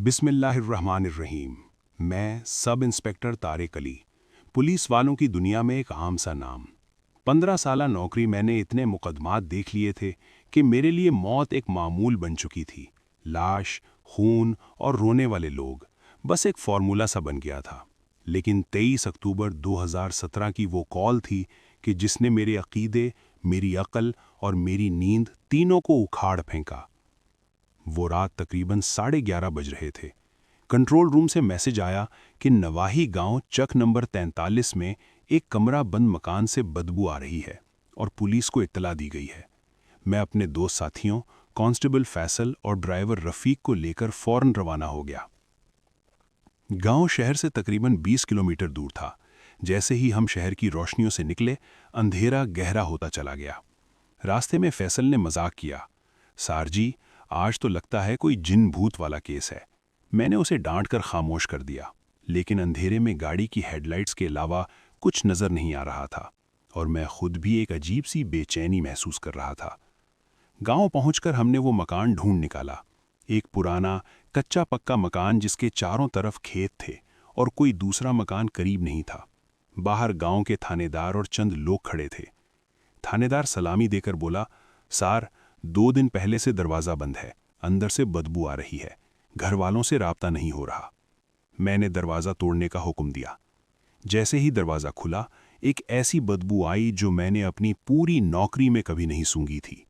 बिस्मिल्लाहिर्रहमानिर्रहीम। मैं sub inspector Tariq Ali. Police वालों की दुनिया में एक आम सा नाम। 15 साला नौकरी मैंने इतने मुकदमात देख लिए थे कि मेरे लिए मौत एक मामूल बन चुकी थी। लाश, खून और रोने वाले लोग बस एक फार्मूला सा बन गया था। लेकिन 23 अक्टूबर 2017 की वो कॉल थी कि जिसने मेरे अकीदे, मेरी अक्ल और मेरी नींद तीनों को उखाड़ फेंका। वो रात तकरीबन 11:30 बज रहे थे। कंट्रोल रूम से मैसेज आया कि नवाही गांव चक नंबर 43 में एक कमरा बंद मकान से बदबू आ रही है और पुलिस को इत्तला दी गई है। मैं अपने दो साथियों कांस्टेबल फैसल और ड्राइवर रफीक को लेकर फौरन रवाना हो गया। गांव शहर से तकरीबन 20 किलोमीटर दूर था। जैसे ही हम शहर की रोशनियों से निकले, अंधेरा गहरा होता चला गया। रास्ते में फैसल ने मजाक किया, सार जी, आज तो लगता है कोई जिन भूत वाला केस है। मैंने उसे डांट कर खामोश कर दिया, लेकिन अंधेरे में गाड़ी की हेडलाइट्स के अलावा कुछ नजर नहीं आ रहा था और मैं खुद भी एक अजीब सी बेचैनी महसूस कर रहा था। गांव पहुंचकर हमने वो मकान ढूंढ निकाला। एक पुराना कच्चा पक्का मकान जिसके चारों तरफ खेत थे और कोई दूसरा मकान करीब नहीं था। बाहर गांव के थानेदार और चंद लोग खड़े थे। थानेदार सलामी देकर बोला, सार, 2 दिन पहले से दरवाज़ा बंद है, अंदर से बदबू आ रही है, घर वालों से राब्ता नहीं हो रहा। मैंने दरवाज़ा तोड़ने का हुक्म दिया। जैसे ही दरवाज़ा खुला, एक ऐसी बदबू आई जो मैंने अपनी पूरी नौकरी में कभी नहीं सूंघी थी।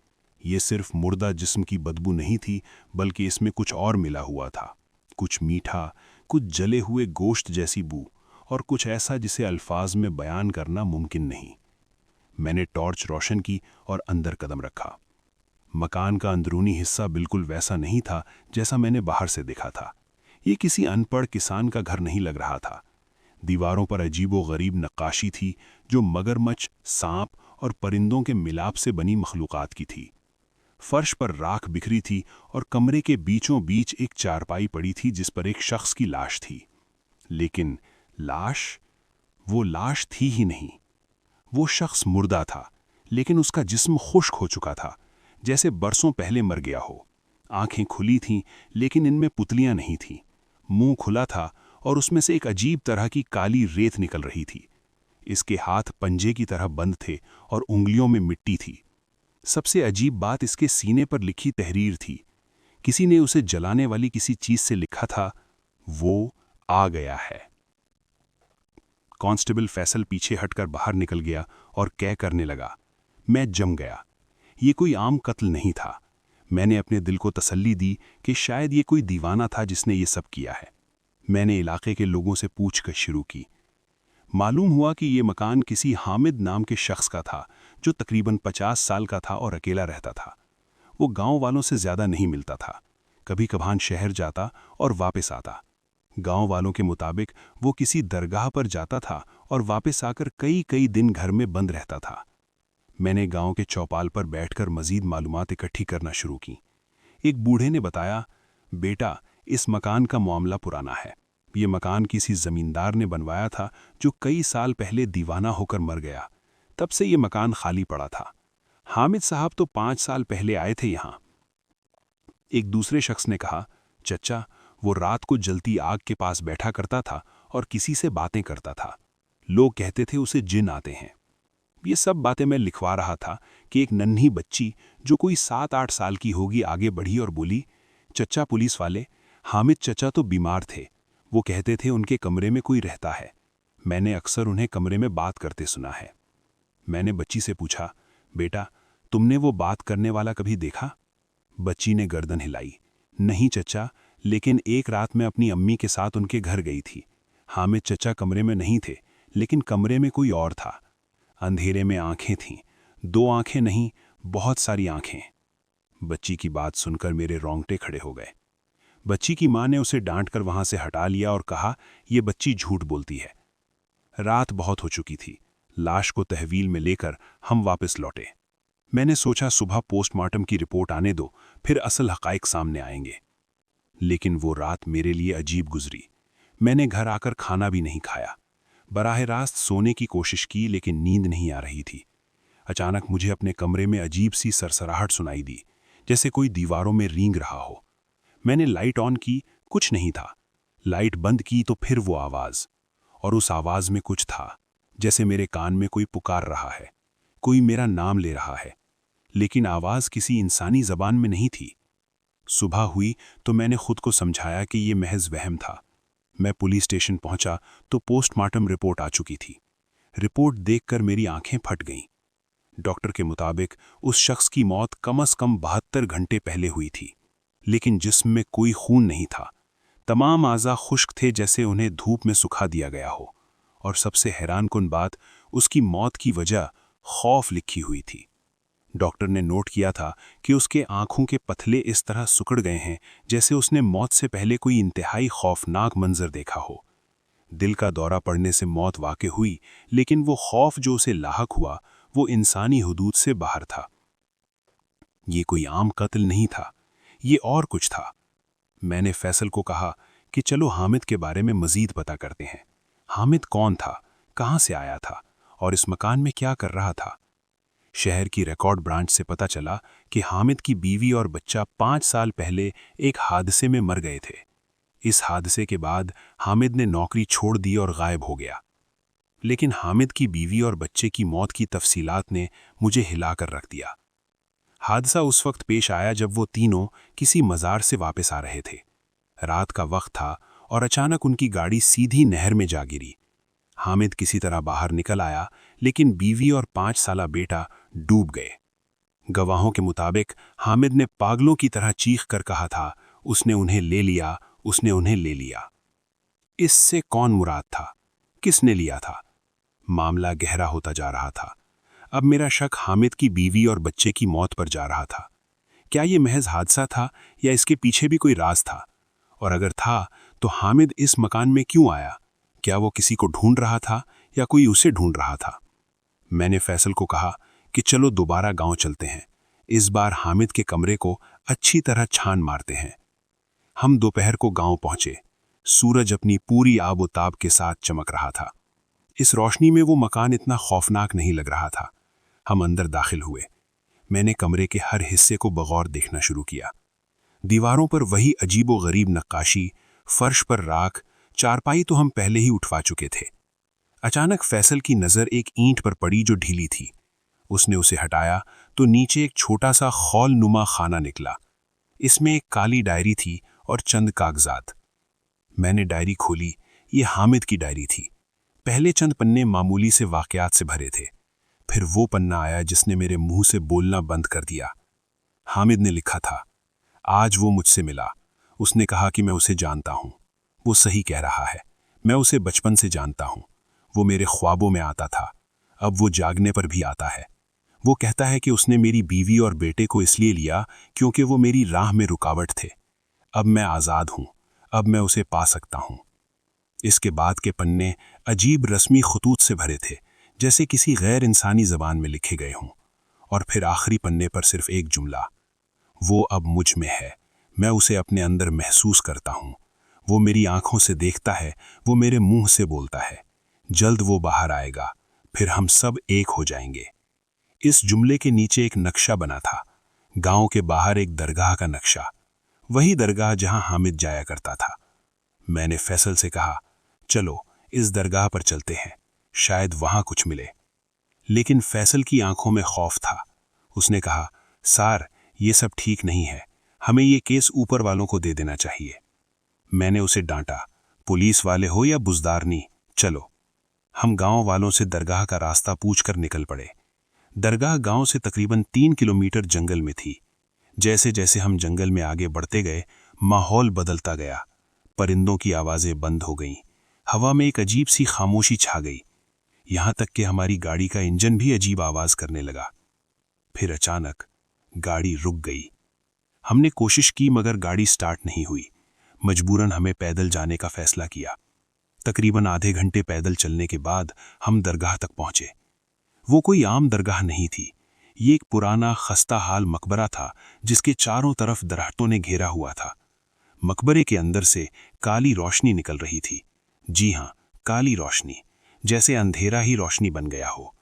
ये सिर्फ मुर्दा जिस्म की बदबू नहीं थी, बल्कि इसमें कुछ और मिला हुआ था। कुछ मीठा, कुछ जले हुए गोश्त जैसी बू और कुछ ऐसा जिसे अल्फाज में बयान करना मुमकिन नहीं। मैंने टॉर्च रोशन की और अंदर कदम रखा। मकान का अंदरूनी हिस्सा बिल्कुल वैसा नहीं था जैसा मैंने बाहर से देखा था। ये किसी अनपढ़ किसान का घर नहीं लग रहा था। दीवारों पर अजीबो-गरीब नक्काशी थी जो मगरमच्छ, सांप और परिंदों के मिलाप से बनी मखलूकात की थी। फर्श पर राख बिखरी थी और कमरे के बीचों बीच एक चारपाई पड़ी थी जिस पर एक शख्स की लाश थी। लेकिन लाश, वो लाश थी ही नहीं। वो शख्स मुर्दा था, लेकिन उसका जिस्म खुश्क हो चुका था, जैसे बरसों पहले मर गया हो। आंखें खुली थीं, लेकिन इनमें पुतलियां नहीं थीं। मुंह खुला था और उसमें से एक अजीब तरह की काली रेत निकल रही थी। इसके हाथ पंजे की तरह बंद थे और उंगलियों में मिट्टी थी। सबसे अजीब बात इसके सीने पर लिखी तहरीर थी। किसी ने उसे जलाने वाली किसी चीज से लिखा था, वो आ गया है। कांस्टेबल फैसल पीछे हटकर बाहर निकल गया और कह करने लगा, मैं जम गया। ये कोई आम कत्ल नहीं था। मैंने अपने दिल को तसल्ली दी कि शायद ये कोई दीवाना था जिसने ये सब किया है। मैंने इलाके के लोगों से पूछकर शुरू की। मालूम हुआ कि ये मकान किसी हामिद नाम के शख्स का था जो तकरीबन 50 साल का था और अकेला रहता था। वो गांव वालों से ज़्यादा नहीं मिलता था। कभी कभार शहर जाता और वापस आता। गांव वालों के मुताबिक वो किसी दरगाह पर जाता था और वापस आकर कई कई दिन घर में बंद रहता था। मैंने गांव के चौपाल पर बैठकर मजीद मालूमात इकट्ठी करना शुरू की। एक बूढ़े ने बताया, बेटा, इस मकान का मामला पुराना है। ये मकान किसी जमींदार ने बनवाया था जो कई साल पहले दीवाना होकर मर गया। तब से ये मकान खाली पड़ा था। हामिद साहब तो 5 साल पहले आए थे यहाँ। एक दूसरे शख्स ने कहा, चचा, वो रात को जलती आग के पास बैठा करता था और किसी से बातें करता था। लोग कहते थे उसे जिन आते हैं। ये सब बातें मैं लिखवा रहा था कि एक नन्ही बच्ची जो कोई 7-8 साल की होगी आगे बढ़ी और बोली, चचा पुलिस वाले, हामिद चचा तो बीमार थे। वो कहते थे उनके कमरे में कोई रहता है। मैंने अक्सर उन्हें कमरे में बात करते सुना है। मैंने बच्ची से पूछा, बेटा, तुमने वो बात करने वाला कभी देखा? बच्ची ने गर्दन हिलाई। नहीं चचा, लेकिन एक रात मैं अपनी अम्मी के साथ उनके घर गई थी। हामिद चचा कमरे में नहीं थे, लेकिन कमरे में कोई और था। अंधेरे में आंखें थीं, 2 आंखें नहीं, बहुत सारी आंखें। बच्ची की बात सुनकर मेरे रोंगटे खड़े हो गए। बच्ची की मां ने उसे डांटकर वहां से हटा लिया और कहा, ये बच्ची झूठ बोलती है। रात बहुत हो चुकी थी। लाश को तहवील में लेकर हम वापस लौटे। मैंने सोचा सुबह पोस्टमार्टम की रिपोर्ट आने दो, फिर असल हकाइक सामने आएंगे। लेकिन वो रात मेरे लिए अजीब गुजरी। मैंने घर आकर खाना भी नहीं खाया। बराह रास्त सोने की कोशिश की, लेकिन नींद नहीं आ रही थी। अचानक मुझे अपने कमरे में अजीब सी सरसराहट सुनाई दी, जैसे कोई दीवारों में रींग रहा हो। मैंने लाइट ऑन की कुछ नहीं था। लाइट बंद की तो फिर वो आवाज, और उस आवाज में कुछ था, जैसे मेरे कान में कोई पुकार रहा है, कोई मेरा नाम ले रहा है, लेकिन आवाज किसी इंसानी जबान में नहीं थी। सुबह हुई तो मैंने खुद को समझाया कि ये महज वहम था। मैं पुलिस स्टेशन पहुंचा तो पोस्टमार्टम रिपोर्ट आ चुकी थी। रिपोर्ट देखकर मेरी आंखें फट गईं। डॉक्टर के मुताबिक उस शख्स की मौत कम से कम 72 घंटे पहले हुई थी, लेकिन जिस्म में कोई खून नहीं था। तमाम आज़ा खुश्क थे, जैसे उन्हें धूप में सुखा दिया गया हो। और सबसे हैरानकुन बात, उसकी मौत की वजह खौफ लिखी हुई थी। डॉक्टर ने नोट किया था कि उसके आंखों के पथले इस तरह सुकड़ गए हैं जैसे उसने मौत से पहले कोई इंतहाई खौफनाक मंजर देखा हो। दिल का दौरा पड़ने से मौत वाक़ई हुई, लेकिन वो खौफ जो उसे लाहक हुआ वो इंसानी हुदूद से बाहर था। ये कोई आम कत्ल नहीं था, ये और कुछ था। मैंने फैसल को कहा कि चलो हामिद के बारे में मजीद पता करते हैं। हामिद कौन था, कहाँ से आया था और इस मकान में क्या कर रहा था? शहर की रिकॉर्ड ब्रांच से पता चला कि हामिद की बीवी और बच्चा 5 साल पहले एक हादसे में मर गए थे। इस हादसे के बाद हामिद ने नौकरी छोड़ दी और गायब हो गया। लेकिन हामिद की बीवी और बच्चे की मौत की तफसीलात ने मुझे हिलाकर रख दिया। हादसा उस वक्त पेश आया जब वो तीनों किसी मज़ार से वापस आ रहे थे। रात का वक्त था और अचानक उनकी गाड़ी सीधी नहर में जा गिरी। हामिद किसी तरह बाहर निकल आया, लेकिन बीवी और 5 साला बेटा डूब गए। गवाहों के मुताबिक हामिद ने पागलों की तरह चीख कर कहा था, उसने उन्हें ले लिया, उसने उन्हें ले लिया। इससे कौन मुराद था, किसने लिया था? मामला गहरा होता जा रहा था। अब मेरा शक हामिद की बीवी और बच्चे की मौत पर जा रहा था। क्या ये महज हादसा था या इसके पीछे भी कोई राज था? और अगर था तो हामिद इस मकान में क्यों आया? क्या वो किसी को ढूंढ रहा था या कोई उसे ढूंढ रहा था? मैंने फैसल को कहा कि चलो दोबारा गांव चलते हैं। इस बार हामिद के कमरे को अच्छी तरह छान मारते हैं। हम दोपहर को गांव पहुंचे। सूरज अपनी पूरी आबोताब के साथ चमक रहा था। इस रोशनी में वो मकान इतना खौफनाक नहीं लग रहा था। हम अंदर दाखिल हुए। मैंने कमरे के हर हिस्से को बगौर देखना शुरू किया। दीवारों पर वही अजीबो-गरीब नक्काशी, फर्श पर राख, चारपाई तो हम पहले ही उठवा चुके थे। अचानक फैसल की नज़र एक ईंट पर पड़ी जो ढीली थी। उसने उसे हटाया तो नीचे एक छोटा सा खौल नुमा खाना निकला। इसमें एक काली डायरी थी और चंद कागजात। मैंने डायरी खोली। ये हामिद की डायरी थी। पहले चंद पन्ने मामूली से वाकयात से भरे थे। फिर वो पन्ना आया जिसने मेरे मुंह से बोलना बंद कर दिया। हामिद ने लिखा था, आज वो मुझसे मिला। उसने कहा कि मैं उसे जानता हूं। वो सही कह रहा है। मैं उसे बचपन से जानता हूं। वो मेरे ख्वाबों में आता था। अब वो जागने पर भी आता है। वो कहता है कि उसने मेरी बीवी और बेटे को इसलिए लिया क्योंकि वो मेरी राह में रुकावट थे। अब मैं आज़ाद हूं। अब मैं उसे पा सकता हूं। इसके बाद के पन्ने अजीब रस्मी खतूत से भरे थे, जैसे किसी गैर इंसानी ज़बान में लिखे गए हों। और फिर आखिरी पन्ने पर सिर्फ एक जुमला, वो अब मुझ में है। मैं उसे अपने अंदर महसूस करता हूं। वो मेरी आंखों से देखता है, वो मेरे मुंह से बोलता है। जल्द वो बाहर आएगा, फिर हम सब एक हो जाएंगे। इस जुमले के नीचे एक नक्शा बना था। गांव के बाहर एक दरगाह का नक्शा, वही दरगाह जहां हामिद जाया करता था। मैंने फैसल से कहा, चलो इस दरगाह पर चलते हैं, शायद वहां कुछ मिले। लेकिन फैसल की आंखों में खौफ था। उसने कहा, सार, ये सब ठीक नहीं है। हमें ये केस ऊपर वालों को दे देना चाहिए। मैंने उसे डांटा, पुलिस वाले हो या बुजदारनी, चलो। हम गांव वालों से दरगाह का रास्ता पूछकर निकल पड़े। दरगाह गांव से तकरीबन 3 किलोमीटर जंगल में थी। जैसे जैसे हम जंगल में आगे बढ़ते गए, माहौल बदलता गया। परिंदों की आवाज़ें बंद हो गईं। हवा में एक अजीब सी खामोशी छा गई। यहां तक कि हमारी गाड़ी का इंजन भी अजीब आवाज़ करने लगा। फिर अचानक गाड़ी रुक गई। हमने कोशिश की मगर गाड़ी स्टार्ट नहीं हुई। मजबूरन हमें पैदल जाने का फैसला किया। तकरीबन आधे घंटे पैदल चलने के बाद हम दरगाह तक पहुंचे। वो कोई आम दरगाह नहीं थी। ये एक पुराना खस्ता हाल मकबरा था जिसके चारों तरफ दरख्तों ने घेरा हुआ था। मकबरे के अंदर से काली रोशनी निकल रही थी। जी हाँ, काली रोशनी, जैसे अंधेरा ही रोशनी बन गया हो।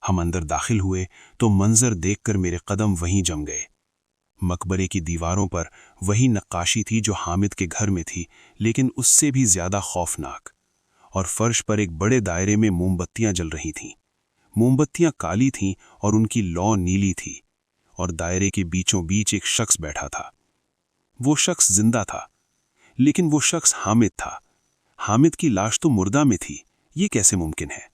हम अंदर दाखिल हुए तो मंजर देखकर मेरे कदम वहीं जम गए। मकबरे की दीवारों पर वही नक्काशी थी जो हामिद के घर में थी, लेकिन उससे भी ज्यादा खौफनाक। और फर्श पर एक बड़े दायरे में मोमबत्तियां जल रही थीं। मोमबत्तियां काली थीं और उनकी लौ नीली थी, और दायरे के बीचों बीच एक शख्स बैठा था। वो शख्स जिंदा था, लेकिन वो शख्स हामिद था। हामिद की लाश तो मुर्दा में थी, ये कैसे मुमकिन है?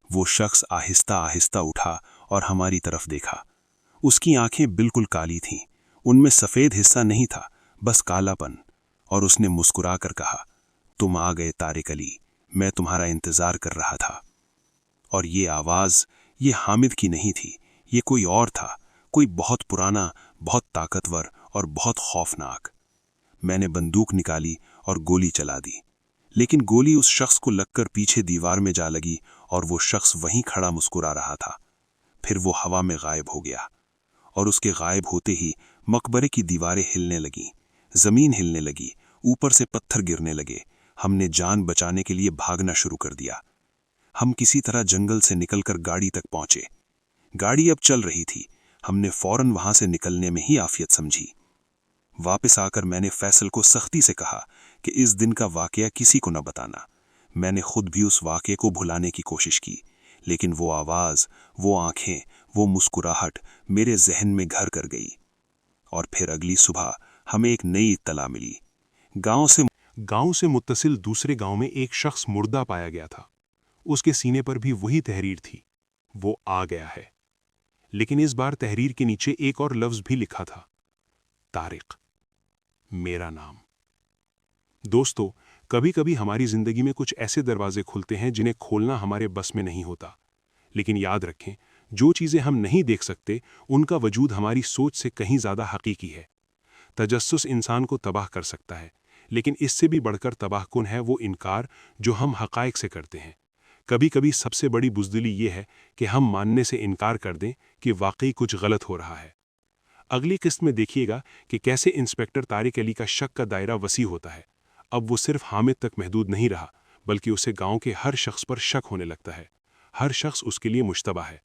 वो शख्स आहिस्ता आहिस्ता उठा और हमारी तरफ देखा। उसकी आंखें बिल्कुल काली थीं, उनमें सफ़ेद हिस्सा नहीं था, बस कालापन। और उसने मुस्कुराकर कहा, तुम आ गए तारिक अली, मैं तुम्हारा इंतज़ार कर रहा था। और ये आवाज़, ये हामिद की नहीं थी, ये कोई और था, कोई बहुत पुराना, बहुत ताकतवर और बहुत खौफनाक। मैंने बंदूक निकाली और गोली चला दी, लेकिन गोली उस शख्स को लगकर पीछे दीवार में जा लगी, और वो शख्स वहीं खड़ा मुस्कुरा रहा था। फिर वो हवा में गायब हो गया, और उसके गायब होते ही मकबरे की दीवारें हिलने लगीं, ज़मीन हिलने लगी, ऊपर से पत्थर गिरने लगे। हमने जान बचाने के लिए भागना शुरू कर दिया। हम किसी तरह जंगल से निकलकर गाड़ी तक पहुंचे। गाड़ी अब चल रही थी, हमने फौरन वहां से निकलने में ही आफियत समझी। वापस आकर मैंने फैसल को सख्ती से कहा कि इस दिन का वाकया किसी को न बताना। मैंने खुद भी उस वाकये को भुलाने की कोशिश की, लेकिन वो आवाज़, वो आंखें, वो मुस्कुराहट मेरे जहन में घर कर गई। और फिर अगली सुबह हमें एक नई इत्तला मिली। गांव से मुत्तसिल दूसरे गांव में एक शख्स मुर्दा पाया गया था। उसके सीने पर भी वही तहरीर थी, वो आ गया है। लेकिन इस बार तहरीर के नीचे एक और लफ्ज भी लिखा था, तारिक, मेरा नाम। दोस्तों, कभी कभी हमारी जिंदगी में कुछ ऐसे दरवाजे खुलते हैं जिन्हें खोलना हमारे बस में नहीं होता। लेकिन याद रखें, जो चीजें हम नहीं देख सकते, उनका वजूद हमारी सोच से कहीं ज्यादा हकीकी है। तजस्सुस इंसान को तबाह कर सकता है, लेकिन इससे भी बढ़कर तबाहकुन है वो इनकार जो हम हकायक से करते हैं। कभी कभी सबसे बड़ी बुज़दिली ये है कि हम मानने से इनकार कर दें कि वाकई कुछ गलत हो रहा है। अगली किस्त में देखिएगा कि कैसे इंस्पेक्टर तारिक अली का शक का दायरा वसी होता है। अब वो सिर्फ हामिद तक महदूद नहीं रहा, बल्कि उसे गांव के हर शख्स पर शक होने लगता है। हर शख्स उसके लिए मुश्तबा है।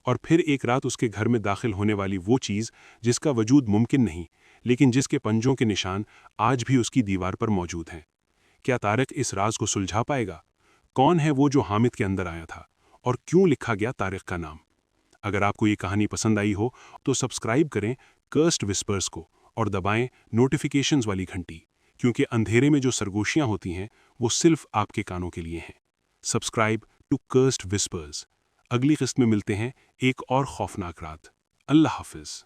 और फिर एक रात उसके घर में दाखिल होने वाली वो चीज़ जिसका वजूद मुमकिन नहीं, लेकिन जिसके पंजों के निशान आज भी उसकी दीवार पर मौजूद हैं। क्या तारिक इस राज को सुलझा पाएगा? कौन है वो जो हामिद के अंदर आया था, और क्यों लिखा गया तारिक का नाम? अगर आपको ये कहानी पसंद आई हो तो सब्सक्राइब करें कर्स्ड विस्पर्स को और दबाएं नोटिफिकेशंस वाली घंटी, क्योंकि अंधेरे में जो सरगोशियां होती हैं वो सिर्फ आपके कानों के लिए हैं। Subscribe to cursed whispers. अगली किस्त में मिलते हैं एक और खौफनाक रात। अल्लाह हाफिज।